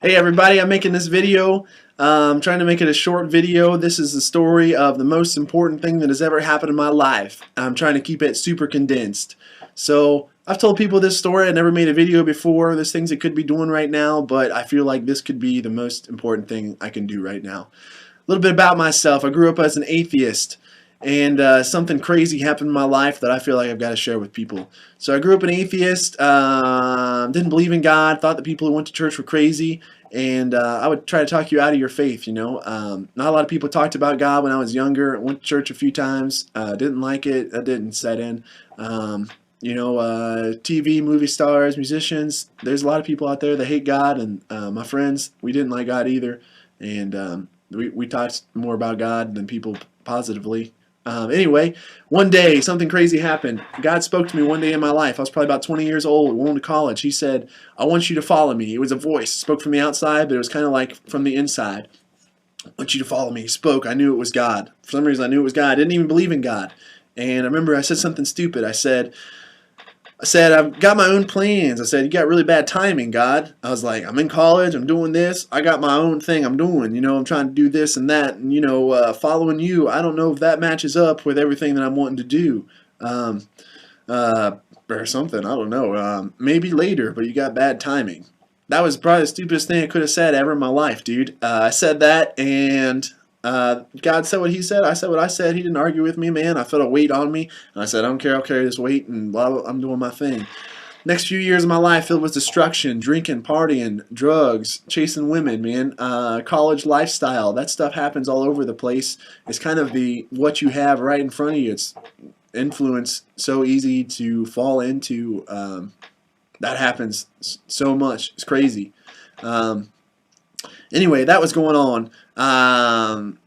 Hey everybody, I'm making this video. I'm trying to make it a short video. This is the story of the most important thing that has ever happened in my life. I'm trying to keep it super condensed. So I've told people this story. I never made a video before. There's things I could be doing right now, but I feel like this could be the most important thing I can do right now. A little bit about myself. I grew up as an atheist, and something crazy happened in my life that I feel like I've got to share with people. So I grew up an atheist, didn't believe in God, thought that people who went to church were crazy, and I would try to talk you out of your faith, you know. Not a lot of people talked about God when I was younger. I went to church a few times, didn't like it, that didn't set in. TV, movie stars, musicians, there's a lot of people out there that hate God, and my friends, we didn't like God either, and we talked more about God than people positively. Anyway, one day something crazy happened. God spoke to me one day in my life. I was probably about 20 years old, going to college. He said, I want you to follow me. It was a voice. It spoke from the outside, but it was kind of like from the inside. I want you to follow me. He spoke. I knew it was God. For some reason, I knew it was God. I didn't even believe in God. And I remember I said something stupid. I said, I've got my own plans. I said, you got really bad timing, God. I was like, I'm in college. I'm doing this. I got my own thing I'm doing. You know, I'm trying to do this and that. And, following you, I don't know if that matches up with everything that I'm wanting to do. Or something. I don't know. Maybe later, but you got bad timing. That was probably the stupidest thing I could have said ever in my life, dude. I said that, and God said what he said. I said what I said. He didn't argue with me, man. I felt a weight on me. And I said, I don't care. I'll carry this weight, and blah, blah, I'm doing my thing. Next few years of my life filled with destruction, drinking, partying, drugs, chasing women, man. College lifestyle. That stuff happens all over the place. It's kind of what you have right in front of you. It's influence so easy to fall into. That happens so much. It's crazy. Anyway, that was going on.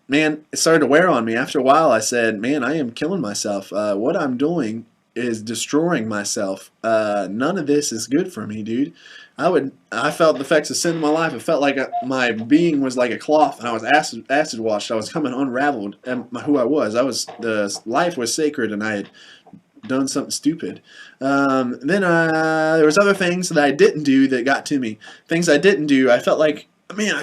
Man, it started to wear on me. After a while, I said, man, I am killing myself. What I'm doing is destroying myself. None of this is good for me, dude. I felt the effects of sin in my life. It felt like my being was like a cloth, and I was acid washed. I was coming unraveled. And who I was. The life was sacred, and I had done something stupid. Then there was other things that I didn't do that got to me. Things I didn't do. I felt like, man,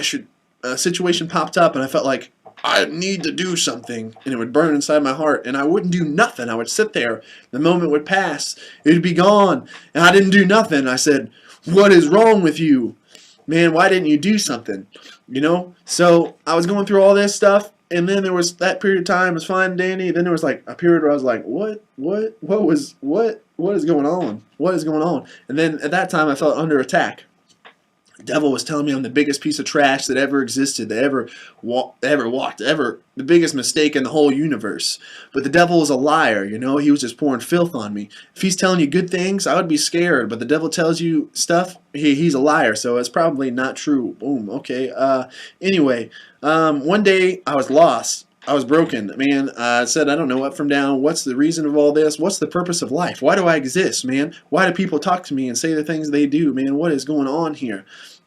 a situation popped up, and I felt like I need to do something, and it would burn inside my heart, and I wouldn't do nothing. I would sit there. The moment would pass. It would be gone, and I didn't do nothing. I said, what is wrong with you? Man, why didn't you do something? You know? So I was going through all this stuff, and then there was that period of time was fine and dandy. Then there was like a period where I was like, what is going on? What is going on? And then at that time I felt under attack. The devil was telling me I'm the biggest piece of trash that ever existed, that ever walked, the biggest mistake in the whole universe. But the devil is a liar, you know. He was just pouring filth on me. If he's telling you good things, I would be scared. But the devil tells you stuff, he's a liar, so it's probably not true. Boom, okay. Anyway, one day I was lost. I was broken. Man, I said, I don't know up from down. What's the reason of all this? What's the purpose of life? Why do I exist, man? Why do people talk to me and say the things they do, man? What is going on here?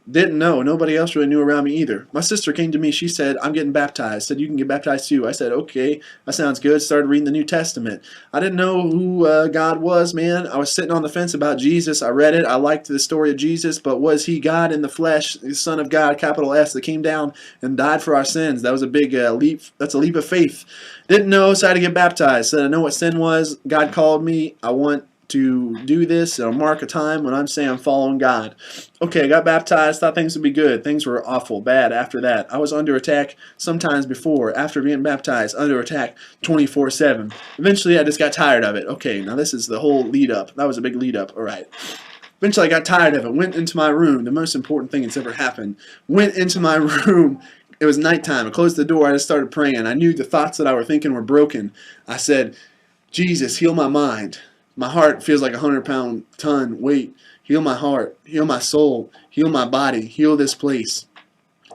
Didn't know. Nobody else really knew around me either. My sister came to me. She said, I'm getting baptized. Said, you can get baptized too. I said, okay, that sounds good. Started reading the New Testament. I didn't know who God was, man. I was sitting on the fence about Jesus. I read it. I liked the story of Jesus, but was he God in the flesh, the Son of God, capital S, that came down and died for our sins? That was a big leap. That's a leap of faith. Didn't know, so I had to get baptized. Said, I know what sin was. God called me. I want to do this. It'll mark a time when I'm saying I'm following God. Okay, I got baptized, thought things would be good. Things were awful, bad after that. I was under attack sometimes before, after being baptized, under attack 24/7. Eventually, I just got tired of it. Okay, now this is the whole lead up. That was a big lead up. All right. Eventually, I got tired of it. Went into my room. The most important thing that's ever happened. Went into my room. It was nighttime. I closed the door. I just started praying. I knew the thoughts that I was thinking were broken. I said, Jesus, heal my mind. My heart feels like a 100-pound ton weight. Heal my heart. Heal my soul. Heal my body. Heal this place.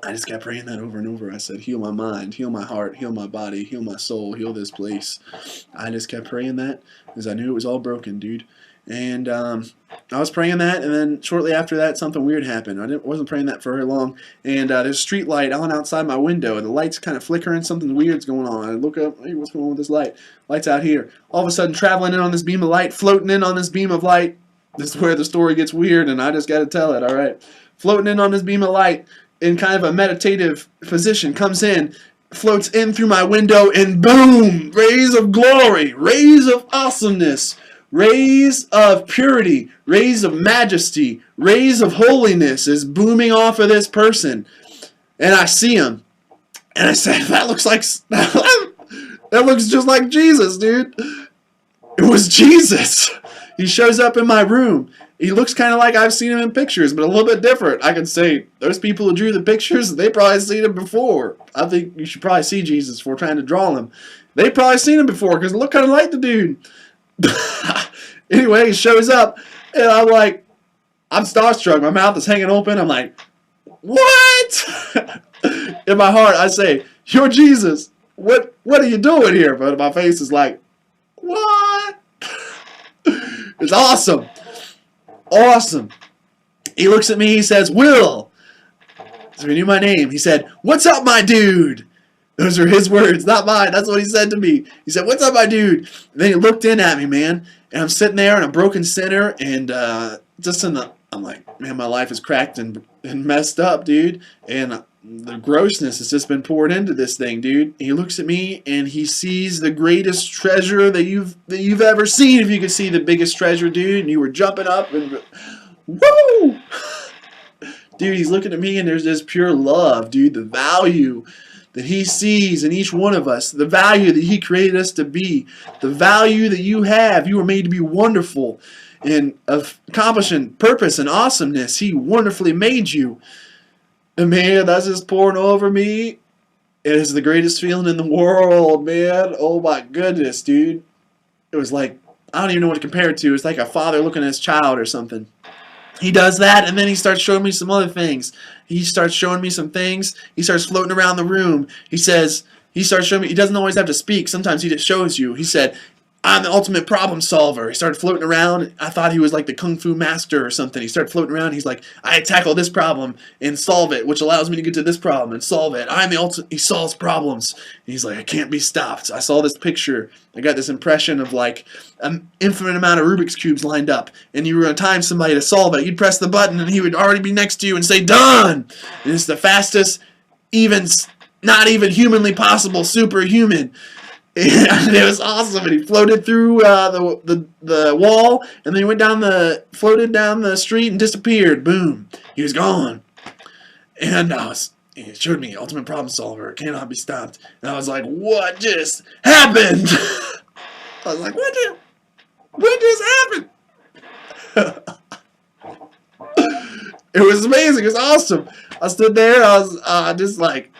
I just kept praying that over and over. I said, heal my mind. Heal my heart. Heal my body. Heal my soul. Heal this place. I just kept praying that because I knew it was all broken, dude. And I was praying that, and then shortly after that, something weird happened. I wasn't praying that for very long, and there's a street light on outside my window, and the light's kind of flickering. Something weird's going on. I look up, hey, what's going on with this light? Light's out here. All of a sudden, traveling in on this beam of light, floating in on this beam of light. This is where the story gets weird, and I just got to tell it, all right? floating in on this beam of light in kind of a meditative position, comes in, floats in through my window, and boom, rays of glory, rays of awesomeness, rays of purity, rays of majesty, rays of holiness is booming off of this person. And I see him, and I said, that looks just like Jesus, dude. It was Jesus. He shows up in my room. He looks kind of like I've seen him in pictures, but a little bit different. I can say, those people who drew the pictures, they probably seen him before. I think you should probably see Jesus before trying to draw him. They probably seen him before, because it looked kind of like the dude. Anyway, he shows up, and I'm like, I'm starstruck. My mouth is hanging open. I'm like, what? In my heart, I say, you're Jesus. What are you doing here? But my face is like, what? It's awesome. Awesome. He looks at me, he says, Will. So he knew my name. He said, what's up, my dude? Those are his words, not mine. That's what he said to me. He said, what's up, my dude? And then he looked in at me, man. And I'm sitting there in a broken sinner, and I'm like, man, my life is cracked and messed up, dude. And the grossness has just been poured into this thing, dude. He looks at me, and he sees the greatest treasure that you've ever seen. If you could see the biggest treasure, dude, and you were jumping up and woo, dude. He's looking at me, and there's this pure love, dude. The value that he sees in each one of us, the value that he created us to be, the value that you have. You were made to be wonderful and of accomplishing purpose and awesomeness. He wonderfully made you. And man, that's just pouring over me. It is the greatest feeling in the world, man. Oh my goodness, dude. It was like, I don't even know what to compare it to. It's like a father looking at his child or something. He does that, and then he starts showing me some other things. He starts showing me some things. He starts floating around the room. He starts showing me. He doesn't always have to speak. Sometimes he just shows you. He said, I'm the ultimate problem solver. He started floating around. I thought he was like the Kung Fu master or something. He started floating around. He's like, I tackle this problem and solve it, which allows me to get to this problem and solve it. I'm the ultimate. He solves problems. And he's like, I can't be stopped. I saw this picture. I got this impression of like an infinite amount of Rubik's Cubes lined up. And you were going to time somebody to solve it. You'd press the button and he would already be next to you and say, done. And it's the fastest, not even humanly possible, superhuman. And it was awesome, and he floated through the wall, and then he floated down the street and disappeared. Boom, he was gone. And he showed me ultimate problem solver, cannot be stopped. And I was like, what just happened? I was like, what just happened? It was amazing. It was awesome. I stood there. I was just like,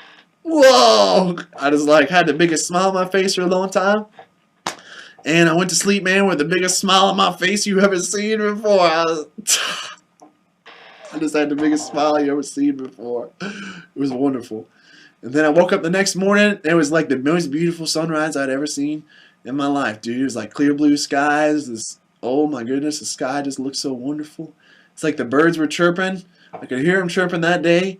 whoa! I just like had the biggest smile on my face for a long time. And I went to sleep, man, with the biggest smile on my face you ever seen before. I just had the biggest smile you ever seen before. It was wonderful. And then I woke up the next morning, and it was like the most beautiful sunrise I'd ever seen in my life, dude. It was like clear blue skies. Oh my goodness, the sky just looked so wonderful. It's like the birds were chirping. I could hear them chirping that day.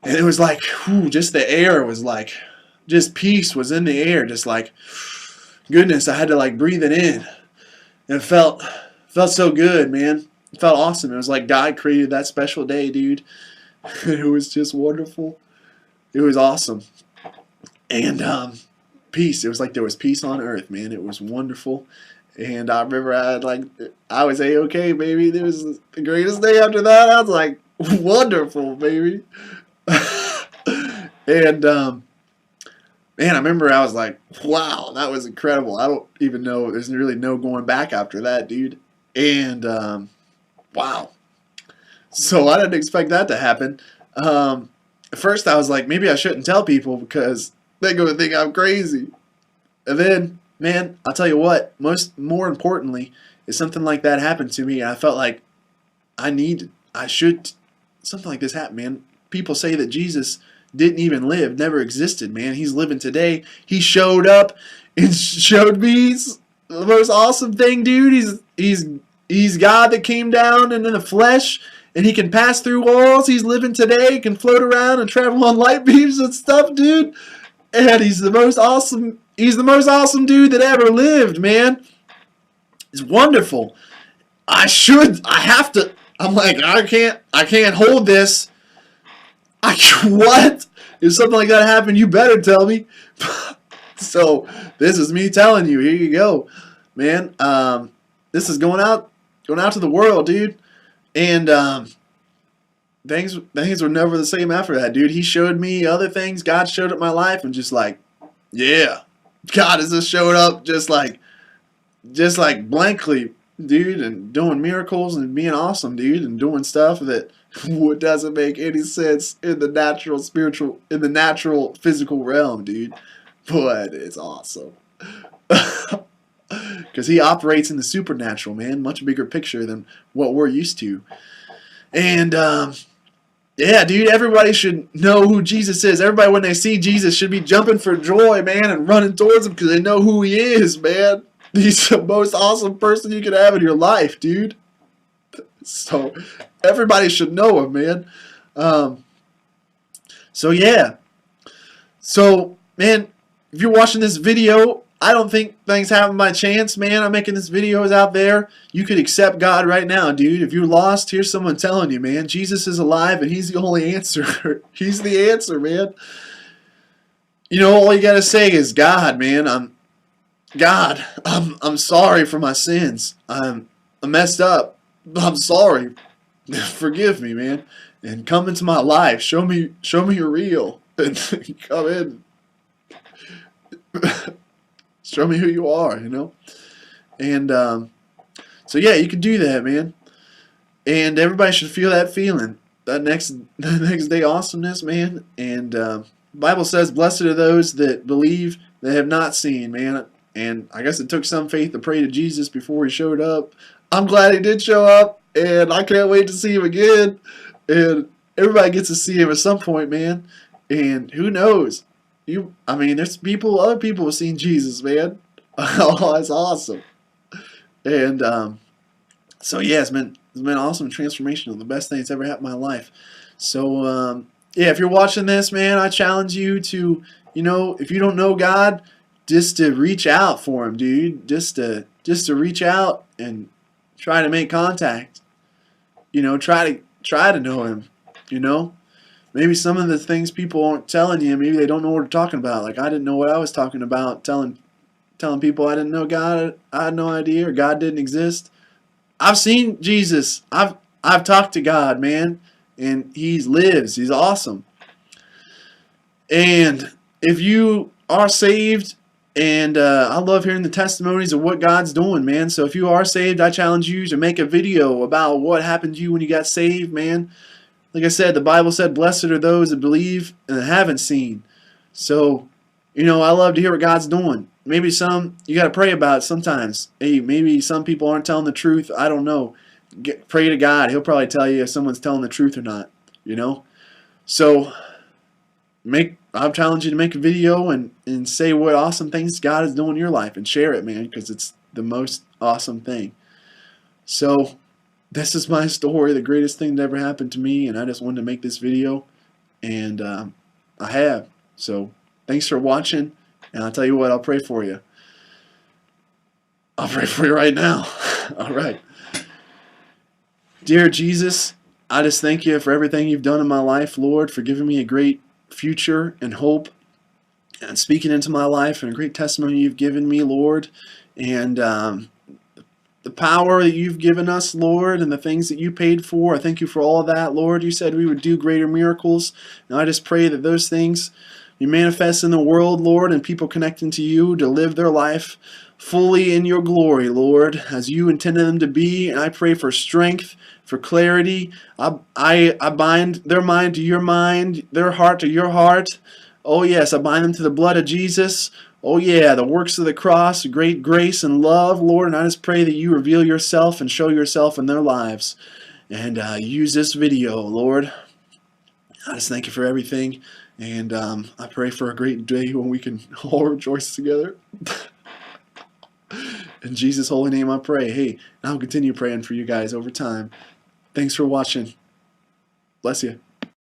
And it was like, whew, just the air was like, just peace was in the air. Just like, goodness, I had to like breathe it in. And it felt so good, man. It felt awesome. It was like God created that special day, dude. It was just wonderful. It was awesome. And peace. It was like there was peace on earth, man. It was wonderful. And I remember I was A-okay, baby. It was the greatest day after that. I was like, wonderful, baby. And man, I remember I was like, wow, that was incredible. I don't even know, there's really no going back after that, dude. And wow. So I didn't expect that to happen. At first I was like, maybe I shouldn't tell people because they're going to think I'm crazy. And then, man, I'll tell you what, more importantly, is something like that happened to me. I felt like something like this happen, man. People say that Jesus didn't even live, never existed, man. He's living today. He showed up and showed me the most awesome thing, dude. He's God that came down and in the flesh, and he can pass through walls. He's living today. He can float around and travel on light beams and stuff, dude. And he's the most awesome dude that ever lived, man. It's wonderful. I have to I'm like, I can't hold this. What? If something like that happened, you better tell me. So this is me telling you. Here you go, man. This is going out to the world, dude. And things were never the same after that, dude. He showed me other things. God showed up my life, and just like, yeah, God has just showed up, just like blankly, dude, and doing miracles and being awesome, dude, and doing stuff that doesn't make any sense in the natural physical realm, dude. But it's awesome. Because he operates in the supernatural, man. Much bigger picture than what we're used to. And, yeah, dude, everybody should know who Jesus is. Everybody, when they see Jesus, should be jumping for joy, man, and running towards him because they know who he is, man. He's the most awesome person you could have in your life, dude. So everybody should know him, man. So, yeah. So, man, if you're watching this video, I don't think things happen by chance, man. I'm making this videos out there. You could accept God right now, dude. If you're lost, here's someone telling you, man. Jesus is alive, and he's the only answer. He's the answer, man. You know, all you got to say is, God, man, I'm sorry for my sins. I messed up. I'm sorry. Forgive me, man. And come into my life. Show me you're real. And come in. Show me who you are, you know? And so yeah, you can do that, man. And everybody should feel that feeling. That next day awesomeness, man. And the Bible says, blessed are those that believe that have not seen, man. And I guess it took some faith to pray to Jesus before he showed up. I'm glad he did show up, and I can't wait to see him again. And everybody gets to see him at some point, man. And who knows? I mean, there's other people have seen Jesus, man. Oh, that's awesome. And so yeah, it's been awesome, transformational, the best thing that's ever happened in my life. So yeah, if you're watching this, man, I challenge you to, you know, if you don't know God, just to reach out for him, dude. Just to reach out and try to make contact. You know, try to know him. You know. Maybe some of the things people aren't telling you, maybe they don't know what they're talking about. Like I didn't know what I was talking about, telling people I didn't know God. I had no idea, or God didn't exist. I've seen Jesus. I've talked to God, man, and he lives. He's awesome. And if you are saved, and I love hearing the testimonies of what God's doing, man. So if you are saved, I challenge you to make a video about what happened to you when you got saved, man. Like I said, the Bible said, blessed are those that believe and haven't seen. So, you know, I love to hear what God's doing. Maybe you got to pray about it sometimes. Hey, maybe some people aren't telling the truth. I don't know. Pray to God. He'll probably tell you if someone's telling the truth or not, you know. So, I'll challenge you to make a video and say what awesome things God is doing in your life and share it, man, because it's the most awesome thing. So, this is my story, the greatest thing that ever happened to me, and I just wanted to make this video, and I have. So thanks for watching, and I'll tell you what, I'll pray for you. I'll pray for you right now. All right. Dear Jesus, I just thank you for everything you've done in my life, Lord, for giving me a great future and hope, and speaking into my life, and a great testimony you've given me, Lord, and the power that you've given us, Lord, and the things that you paid for. I thank you for all of that, Lord. You said we would do greater miracles. And I just pray that those things be manifest in the world, Lord, and people connecting to you to live their life fully in your glory, Lord, as you intended them to be. And I pray for strength, for clarity. I bind their mind to your mind, their heart to your heart. Oh, yes, I bind them to the blood of Jesus. Oh yeah, the works of the cross, great grace and love, Lord, and I just pray that you reveal yourself and show yourself in their lives. And use this video, Lord. I just thank you for everything, and I pray for a great day when we can all rejoice together. In Jesus' holy name I pray. Hey, and I'll continue praying for you guys over time. Thanks for watching. Bless you.